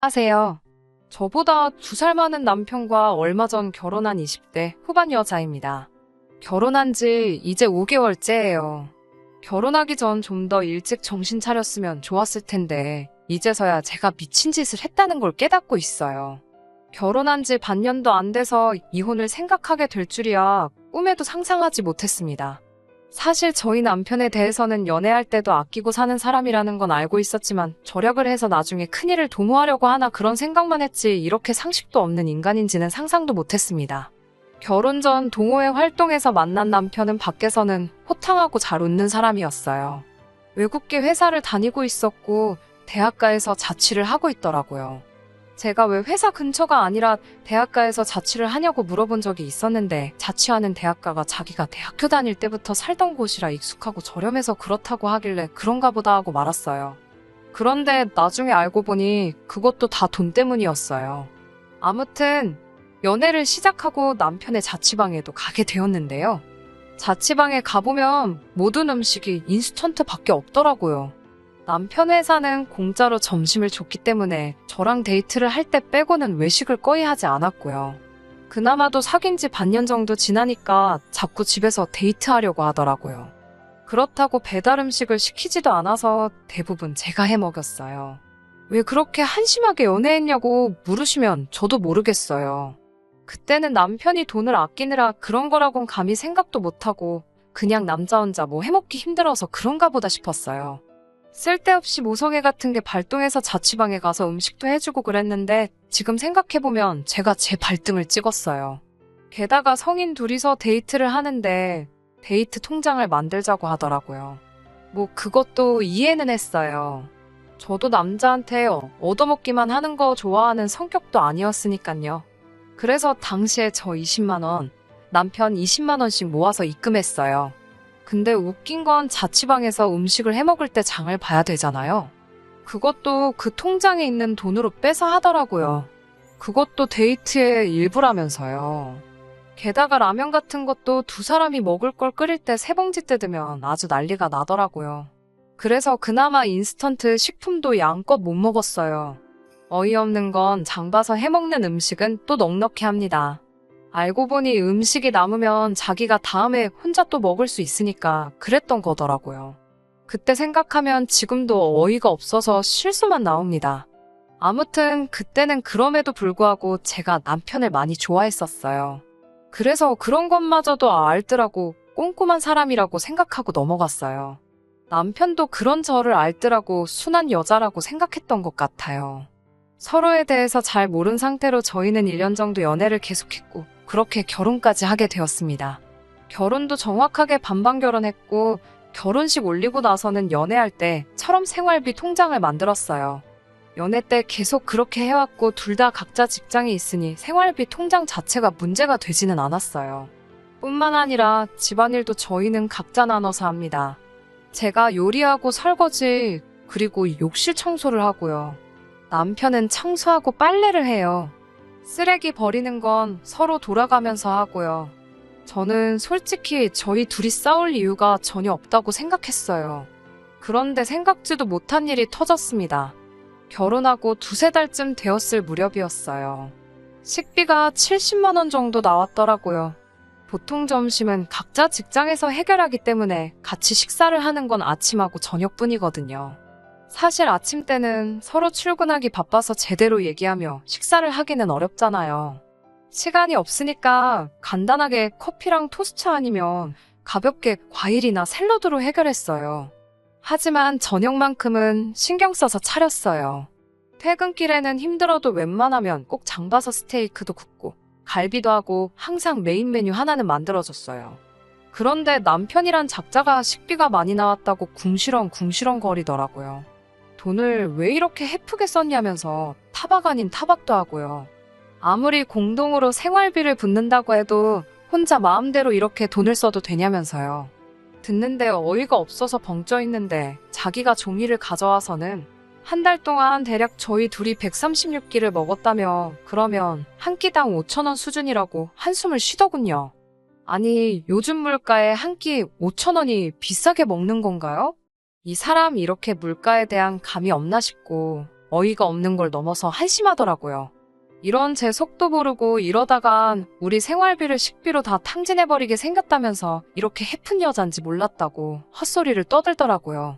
하세요. 저보다 2살 많은 남편과 얼마 전 결혼한 20대 후반 여자입니다. 결혼한 지 이제 5개월째예요. 결혼하기 전 좀 더 일찍 정신 차렸으면 좋았을 텐데, 이제서야 제가 미친 짓을 했다는 걸 깨닫고 있어요. 결혼한 지 반년도 안 돼서 이혼을 생각하게 될 줄이야 꿈에도 상상하지 못했습니다. 사실 저희 남편에 대해서는 연애할 때도 아끼고 사는 사람이라는 건 알고 있었지만 절약을 해서 나중에 큰일을 도모하려고 하나 그런 생각만 했지 이렇게 상식도 없는 인간인지는 상상도 못했습니다. 결혼 전 동호회 활동에서 만난 남편은 밖에서는 호탕하고 잘 웃는 사람이었어요. 외국계 회사를 다니고 있었고 대학가에서 자취를 하고 있더라고요. 제가 왜 회사 근처가 아니라 대학가에서 자취를 하냐고 물어본 적이 있었는데 자취하는 대학가가 자기가 대학교 다닐 때부터 살던 곳이라 익숙하고 저렴해서 그렇다고 하길래 그런가 보다 하고 말았어요. 그런데 나중에 알고 보니 그것도 다 돈 때문이었어요. 아무튼 연애를 시작하고 남편의 자취방에도 가게 되었는데요. 자취방에 가보면 모든 음식이 인스턴트밖에 없더라고요. 남편 회사는 공짜로 점심을 줬기 때문에 저랑 데이트를 할 때 빼고는 외식을 거의 하지 않았고요. 그나마도 사귄 지 반년 정도 지나니까 자꾸 집에서 데이트하려고 하더라고요. 그렇다고 배달 음식을 시키지도 않아서 대부분 제가 해 먹였어요. 왜 그렇게 한심하게 연애했냐고 물으시면 저도 모르겠어요. 그때는 남편이 돈을 아끼느라 그런 거라곤 감히 생각도 못하고 그냥 남자 혼자 뭐 해먹기 힘들어서 그런가 보다 싶었어요. 쓸데없이 모성애 같은 게 발동해서 자취방에 가서 음식도 해주고 그랬는데 지금 생각해보면 제가 제 발등을 찍었어요. 게다가 성인 둘이서 데이트를 하는데 데이트 통장을 만들자고 하더라고요. 뭐 그것도 이해는 했어요. 저도 남자한테 얻어먹기만 하는 거 좋아하는 성격도 아니었으니까요. 그래서 당시에 저 20만 원, 남편 20만 원씩 모아서 입금했어요. 근데 웃긴 건 자취방에서 음식을 해먹을 때 장을 봐야 되잖아요. 그것도 그 통장에 있는 돈으로 빼서 하더라고요. 그것도 데이트의 일부라면서요. 게다가 라면 같은 것도 2사람이 먹을 걸 끓일 때 3봉지 뜯으면 아주 난리가 나더라고요. 그래서 그나마 인스턴트 식품도 양껏 못 먹었어요. 어이없는 건 장 봐서 해먹는 음식은 또 넉넉히 합니다. 알고 보니 음식이 남으면 자기가 다음에 혼자 또 먹을 수 있으니까 그랬던 거더라고요. 그때 생각하면 지금도 어이가 없어서 실수만 나옵니다. 아무튼 그때는 그럼에도 불구하고 제가 남편을 많이 좋아했었어요. 그래서 그런 것마저도 알더라고 꼼꼼한 사람이라고 생각하고 넘어갔어요. 남편도 그런 저를 알더라고 순한 여자라고 생각했던 것 같아요. 서로에 대해서 잘 모른 상태로 저희는 1년 정도 연애를 계속했고 그렇게 결혼까지 하게 되었습니다. 결혼도 정확하게 반반 결혼했고 결혼식 올리고 나서는 연애할 때처럼 생활비 통장을 만들었어요. 연애 때 계속 그렇게 해왔고 둘 다 각자 직장이 있으니 생활비 통장 자체가 문제가 되지는 않았어요. 뿐만 아니라 집안일도 저희는 각자 나눠서 합니다. 제가 요리하고 설거지 그리고 욕실 청소를 하고요. 남편은 청소하고 빨래를 해요. 쓰레기 버리는 건 서로 돌아가면서 하고요. 저는 솔직히 저희 둘이 싸울 이유가 전혀 없다고 생각했어요. 그런데 생각지도 못한 일이 터졌습니다. 결혼하고 2~3달쯤 되었을 무렵이었어요. 식비가 70만 원 정도 나왔더라고요. 보통 점심은 각자 직장에서 해결하기 때문에 같이 식사를 하는 건 아침하고 저녁뿐이거든요. 사실 아침 때는 서로 출근하기 바빠서 제대로 얘기하며 식사를 하기는 어렵잖아요. 시간이 없으니까 간단하게 커피랑 토스트 아니면 가볍게 과일이나 샐러드로 해결했어요. 하지만 저녁만큼은 신경 써서 차렸어요. 퇴근길에는 힘들어도 웬만하면 꼭 장 봐서 스테이크도 굽고 갈비도 하고 항상 메인 메뉴 하나는 만들어줬어요. 그런데 남편이란 작자가 식비가 많이 나왔다고 궁시렁 거리더라고요. 돈을 왜 이렇게 헤프게 썼냐면서 타박 아닌 타박도 하고요. 아무리 공동으로 생활비를 붓는다고 해도 혼자 마음대로 이렇게 돈을 써도 되냐면서요. 듣는데 어이가 없어서 벙쪄 있는데 자기가 종이를 가져와서는 한 달 동안 대략 저희 둘이 136끼를 먹었다며 그러면 한 끼당 5천 원 수준이라고 한숨을 쉬더군요. 아니 요즘 물가에 한 끼 5천 원이 비싸게 먹는 건가요? 이 사람 이렇게 물가에 대한 감이 없나 싶고 어이가 없는 걸 넘어서 한심하더라고요. 이런 제 속도 모르고 이러다간 우리 생활비를 식비로 다 탕진해버리게 생겼다면서 이렇게 해픈 여잔지 몰랐다고 헛소리를 떠들더라고요.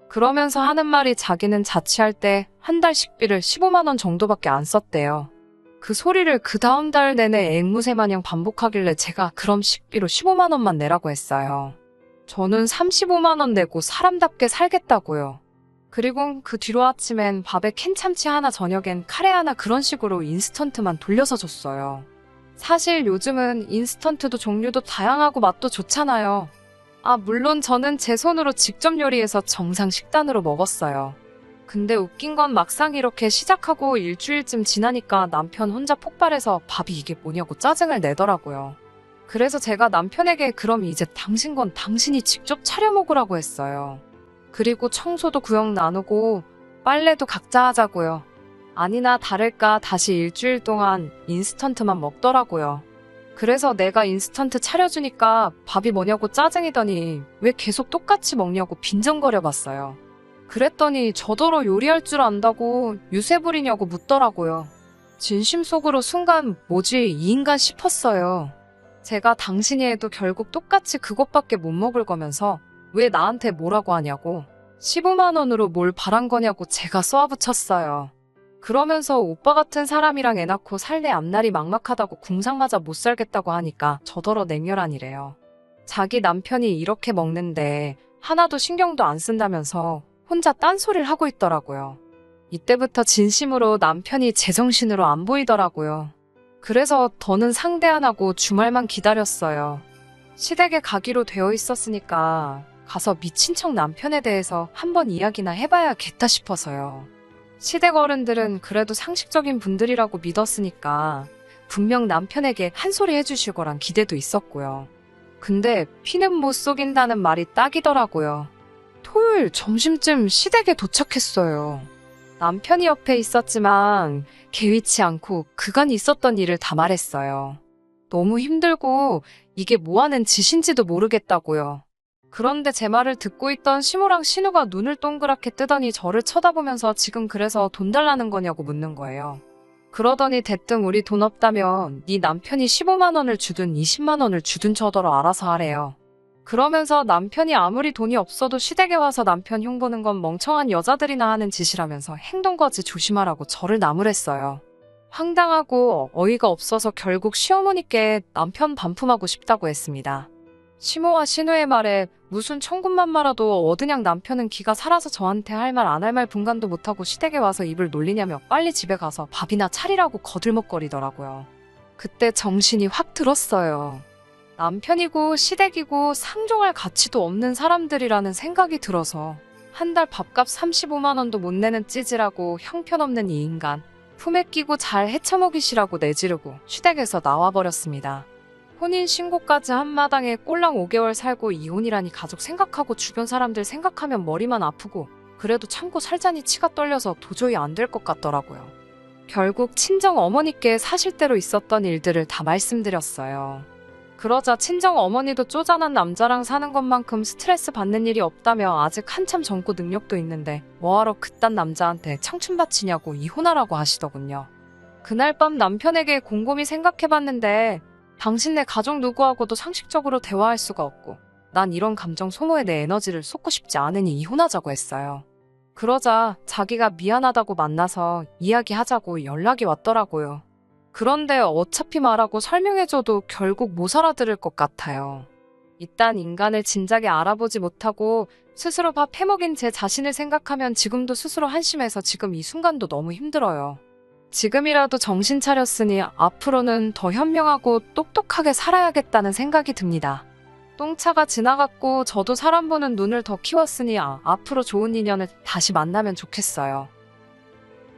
그러면서 하는 말이 자기는 자취할 때 한 달 식비를 15만 원 정도밖에 안 썼대요. 그 소리를 그 다음 달 내내 앵무새 마냥 반복하길래 제가 그럼 식비로 15만 원만 내라고 했어요. 저는 35만 원 내고 사람답게 살겠다고요. 그리고 그 뒤로 아침엔 밥에 캔참치 하나 저녁엔 카레 하나 그런 식으로 인스턴트만 돌려서 줬어요. 사실 요즘은 인스턴트도 종류도 다양하고 맛도 좋잖아요. 물론 저는 제 손으로 직접 요리해서 정상 식단으로 먹었어요. 근데 웃긴 건 막상 이렇게 시작하고 일주일쯤 지나니까 남편 혼자 폭발해서 밥이 이게 뭐냐고 짜증을 내더라고요. 그래서 제가 남편에게 그럼 이제 당신 건 당신이 직접 차려 먹으라고 했어요. 그리고 청소도 구역 나누고 빨래도 각자 하자고요. 아니나 다를까 다시 일주일 동안 인스턴트만 먹더라고요. 그래서 내가 인스턴트 차려주니까 밥이 뭐냐고 짜증이더니 왜 계속 똑같이 먹냐고 빈정거려 봤어요. 그랬더니 저더러 요리할 줄 안다고 유세 부리냐고 묻더라고요. 진심 속으로 순간 뭐지 이 인간 싶었어요. 제가 당신이 해도 결국 똑같이 그것밖에 못 먹을 거면서 왜 나한테 뭐라고 하냐고 15만 원으로 뭘 바란 거냐고 제가 쏘아붙였어요. 그러면서 오빠 같은 사람이랑 애 낳고 살래 앞날이 막막하다고 궁상맞아 못 살겠다고 하니까 저더러 냉혈한이래요. 자기 남편이 이렇게 먹는데 하나도 신경도 안 쓴다면서 혼자 딴소리를 하고 있더라고요. 이때부터 진심으로 남편이 제정신으로 안 보이더라고요. 그래서 더는 상대 안 하고 주말만 기다렸어요. 시댁에 가기로 되어 있었으니까 가서 미친 척 남편에 대해서 한번 이야기나 해봐야겠다 싶어서요. 시댁 어른들은 그래도 상식적인 분들이라고 믿었으니까 분명 남편에게 한 소리 해주실 거란 기대도 있었고요. 근데 피는 못 속인다는 말이 딱이더라고요. 토요일 점심쯤 시댁에 도착했어요. 남편이 옆에 있었지만 개의치 않고 그간 있었던 일을 다 말했어요. 너무 힘들고 이게 뭐하는 짓인지도 모르겠다고요. 그런데 제 말을 듣고 있던 시모랑 신우가 눈을 동그랗게 뜨더니 저를 쳐다보면서 지금 그래서 돈 달라는 거냐고 묻는 거예요. 그러더니 대뜸 우리 돈 없다면 네 남편이 15만 원을 주든 20만 원을 주든 저더러 알아서 하래요. 그러면서 남편이 아무리 돈이 없어도 시댁에 와서 남편 흉보는 건 멍청한 여자들이나 하는 짓이라면서 행동거지 조심하라고 저를 나무랬어요. 황당하고 어이가 없어서 결국 시어머니께 남편 반품하고 싶다고 했습니다. 시모와 신우의 말에 무슨 천군만마라도 얻으냥 남편은 기가 살아서 저한테 할 말 안 할 말 분간도 못하고 시댁에 와서 입을 놀리냐며 빨리 집에 가서 밥이나 차리라고 거들먹거리더라고요. 그때 정신이 확 들었어요. 남편이고 시댁이고 상종할 가치도 없는 사람들이라는 생각이 들어서 한 달 밥값 35만 원도 못 내는 찌질하고 형편없는 이 인간 품에 끼고 잘 헤쳐먹이시라고 내지르고 시댁에서 나와버렸습니다. 혼인신고까지 한 마당에 꼴랑 5개월 살고 이혼이라니 가족 생각하고 주변 사람들 생각하면 머리만 아프고 그래도 참고 살자니 치가 떨려서 도저히 안 될 것 같더라고요. 결국 친정 어머니께 사실대로 있었던 일들을 다 말씀드렸어요. 그러자 친정 어머니도 쪼잔한 남자랑 사는 것만큼 스트레스 받는 일이 없다며 아직 한참 젊고 능력도 있는데 뭐하러 그딴 남자한테 청춘 바치냐고 이혼하라고 하시더군요. 그날 밤 남편에게 곰곰이 생각해봤는데 당신네 가족 누구하고도 상식적으로 대화할 수가 없고 난 이런 감정 소모에 내 에너지를 쏟고 싶지 않으니 이혼하자고 했어요. 그러자 자기가 미안하다고 만나서 이야기하자고 연락이 왔더라고요. 그런데 어차피 말하고 설명해줘도 결국 못 알아들을 것 같아요. 이딴 인간을 진작에 알아보지 못하고 스스로 밥 해먹인 제 자신을 생각하면 지금도 스스로 한심해서 지금 이 순간도 너무 힘들어요. 지금이라도 정신 차렸으니 앞으로는 더 현명하고 똑똑하게 살아야겠다는 생각이 듭니다. 똥차가 지나갔고 저도 사람 보는 눈을 더 키웠으니 앞으로 좋은 인연을 다시 만나면 좋겠어요.